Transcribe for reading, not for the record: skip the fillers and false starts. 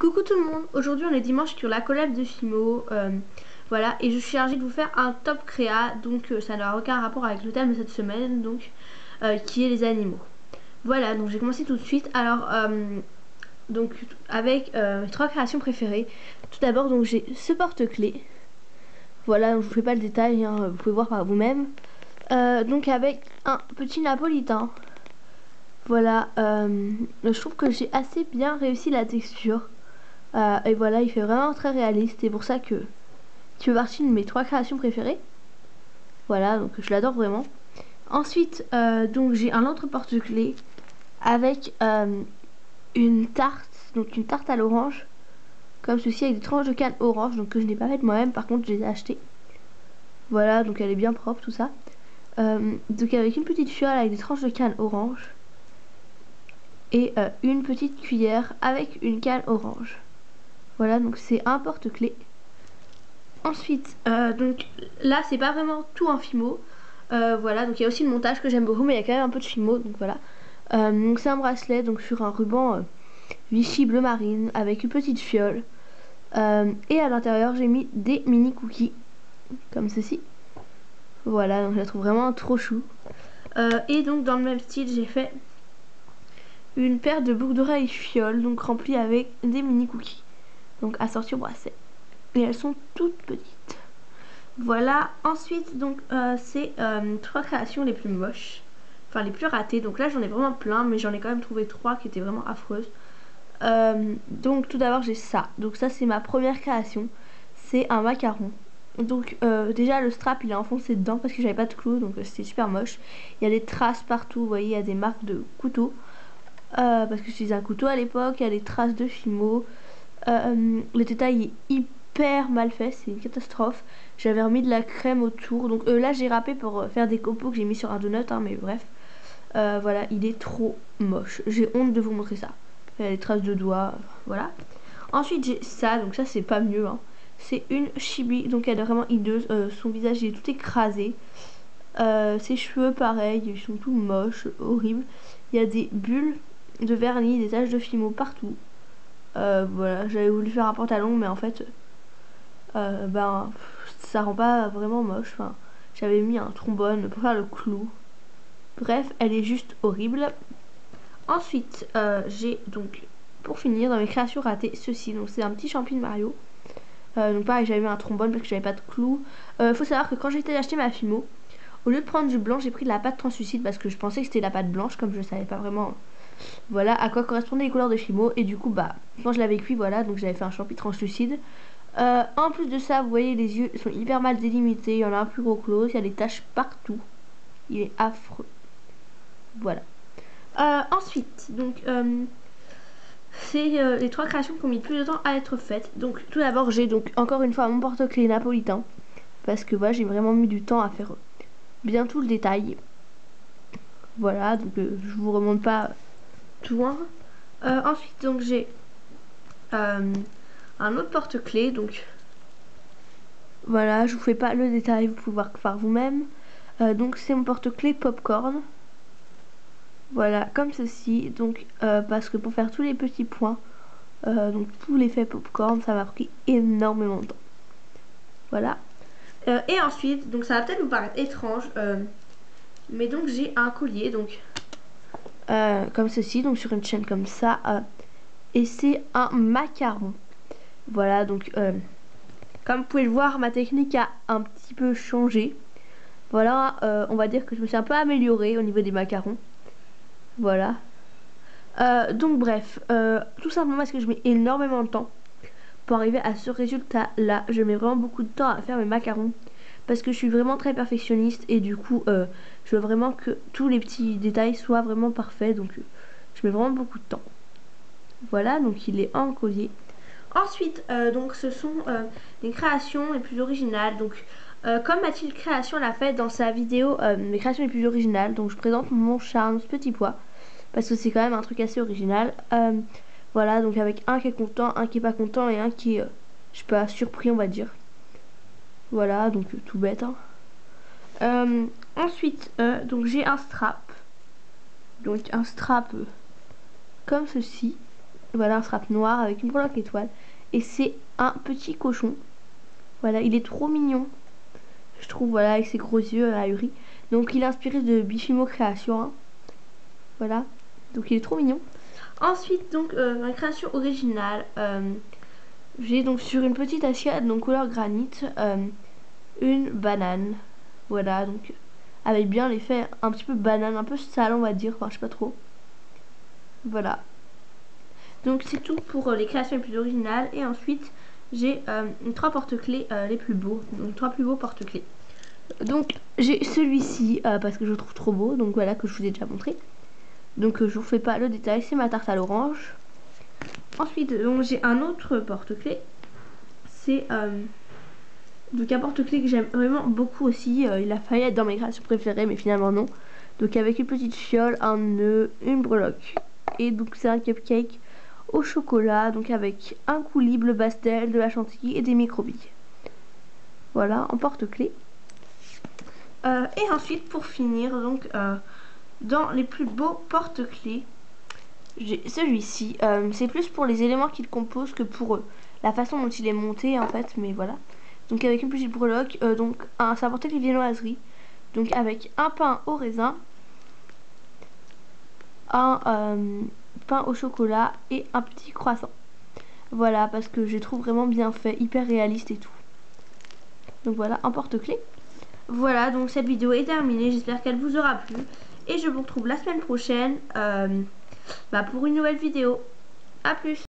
Coucou tout le monde, aujourd'hui on est dimanche sur la collab de Fimo, voilà, et je suis chargée de vous faire un top créa, donc ça n'a aucun rapport avec le thème de cette semaine, donc qui est les animaux. Voilà, donc j'ai commencé tout de suite, alors donc avec mes trois créations préférées. Tout d'abord donc j'ai ce porte-clés, voilà, donc je vous fais pas le détail, hein, vous pouvez voir par vous-même, donc avec un petit napolitain. Voilà, je trouve que j'ai assez bien réussi la texture. Et voilà, il fait vraiment très réaliste. C'est pour ça que tu fais partie de mes trois créations préférées. Voilà, donc je l'adore vraiment. Ensuite, donc j'ai un autre porte-clés avec une tarte, donc une tarte à l'orange, comme ceci, avec des tranches de canne orange, donc que je n'ai pas faites moi-même. Par contre, je les ai achetées. Voilà, donc elle est bien propre, tout ça. Donc avec une petite fiole avec des tranches de canne orange et une petite cuillère avec une canne orange. Voilà, donc c'est un porte-clés. Ensuite, donc là c'est pas vraiment tout en Fimo. Voilà, donc il y a aussi le montage que j'aime beaucoup, mais il y a quand même un peu de Fimo, donc voilà. Donc c'est un bracelet donc sur un ruban Vichy bleu marine avec une petite fiole. Et à l'intérieur j'ai mis des mini cookies comme ceci. Voilà, donc je la trouve vraiment trop chou. Et donc dans le même style j'ai fait une paire de boucles d'oreilles fiole, donc remplies avec des mini cookies, donc assorties au bracelet. Et elles sont toutes petites. Voilà, ensuite donc c'est trois créations les plus moches, enfin les plus ratées. Donc là j'en ai vraiment plein, mais j'en ai quand même trouvé trois qui étaient vraiment affreuses. Donc tout d'abord j'ai ça, donc ça c'est ma première création, c'est un macaron. Donc déjà le strap il est enfoncé dedans parce que j'avais pas de clous, donc c'était super moche. Il y a des traces partout, vous voyez, il y a des marques de couteau, parce que j'utilisais un couteau à l'époque. Il y a des traces de Fimo. Le détail est hyper mal fait, c'est une catastrophe. J'avais remis de la crème autour, donc là j'ai râpé pour faire des copeaux que j'ai mis sur un donut, hein, mais bref. Voilà, il est trop moche, j'ai honte de vous montrer ça. Il y a des traces de doigts, voilà. Ensuite j'ai ça, donc ça c'est pas mieux, hein. C'est une chibi, donc elle est vraiment hideuse. Son visage il est tout écrasé. Ses cheveux pareil, ils sont tout moches, horribles. Il y a des bulles de vernis, des taches de Fimo partout. Voilà, j'avais voulu faire un pantalon, mais en fait ben ça rend pas vraiment moche. Enfin, j'avais mis un trombone pour faire le clou. Bref, elle est juste horrible. Ensuite j'ai donc, pour finir dans mes créations ratées, ceci. Donc c'est un petit champi de Mario. Donc pareil, j'avais mis un trombone parce que j'avais pas de clou. Faut savoir que quand j'étais acheté ma Fimo, au lieu de prendre du blanc, j'ai pris de la pâte translucide parce que je pensais que c'était la pâte blanche, comme je savais pas vraiment voilà à quoi correspondaient les couleurs de Fimo. Et du coup bah quand je l'avais cuit, voilà, donc j'avais fait un champi translucide. En plus de ça, vous voyez, les yeux sont hyper mal délimités. Il y en a un plus gros que l'autre, il y a des taches partout. Il est affreux. Voilà. Ensuite, donc c'est les trois créations qui ont mis plus de temps à être faites. Donc tout d'abord j'ai donc encore une fois mon porte-clés napolitain, parce que voilà, j'ai vraiment mis du temps à faire bien tout le détail. Voilà, donc je vous remonte pas tout, hein. Ensuite donc j'ai un autre porte-clés, donc voilà, je vous fais pas le détail, vous pouvez voir par vous-même. Donc c'est mon porte-clés popcorn. Voilà, comme ceci. Donc parce que pour faire tous les petits points, donc tout l'effet popcorn, ça m'a pris énormément de temps. Voilà. Et ensuite, donc ça va peut-être vous paraître étrange, mais donc j'ai un collier, donc comme ceci, donc sur une chaîne comme ça, et c'est un macaron. Voilà, donc comme vous pouvez le voir, ma technique a un petit peu changé. Voilà, on va dire que je me suis un peu améliorée au niveau des macarons. Voilà. Donc bref, tout simplement parce que je mets énormément de temps pour arriver à ce résultat là. Je mets vraiment beaucoup de temps à faire mes macarons parce que je suis vraiment très perfectionniste, et du coup je veux vraiment que tous les petits détails soient vraiment parfaits, donc je mets vraiment beaucoup de temps. Voilà, donc il est en collier. Ensuite donc ce sont les créations les plus originales. Donc comme Mathilde Création l'a fait dans sa vidéo mes créations les plus originales, donc je présente mon charme petit pois parce que c'est quand même un truc assez original. Voilà, donc avec un qui est content, un qui est pas content et un qui est, je sais pas, surpris on va dire. Voilà, donc tout bête, hein. Ensuite, donc j'ai un strap. Donc un strap comme ceci. Voilà, un strap noir avec une breloque étoile. Et c'est un petit cochon. Voilà, il est trop mignon. Je trouve, voilà, avec ses gros yeux ahuris. Donc il est inspiré de Bifimo Création. Hein. Voilà, donc il est trop mignon. Ensuite, donc, ma création originale. J'ai donc sur une petite assiette, donc couleur granit, une banane. Voilà, donc avec bien l'effet un petit peu banane, un peu sale on va dire, enfin je sais pas trop. Voilà. Donc c'est tout pour les créations les plus originales. Et ensuite j'ai 3 porte-clés les plus beaux. Donc 3 plus beaux porte-clés. Donc j'ai celui-ci parce que je le trouve trop beau. Donc voilà, que je vous ai déjà montré. Donc je vous fais pas le détail, c'est ma tarte à l'orange. Ensuite donc j'ai un autre porte-clés. C'est donc un porte-clés que j'aime vraiment beaucoup aussi. Il a failli être dans mes créations préférées mais finalement non. Donc avec une petite fiole, un nœud, une breloque. Et donc c'est un cupcake au chocolat, donc avec un coulis bleu pastel, de la chantilly et des microbilles. Voilà, en porte-clés. Et ensuite pour finir, donc dans les plus beaux porte-clés, j'ai celui-ci. C'est plus pour les éléments qu'il compose que pour la façon dont il est monté en fait, mais voilà. Donc avec une petite breloque, donc c'est un porte-clés viennoiserie. Donc avec un pain au raisin, un pain au chocolat et un petit croissant. Voilà, parce que je trouve vraiment bien fait, hyper réaliste et tout. Donc voilà, un porte-clés. Voilà, donc cette vidéo est terminée, j'espère qu'elle vous aura plu. Et je vous retrouve la semaine prochaine pour une nouvelle vidéo. A plus!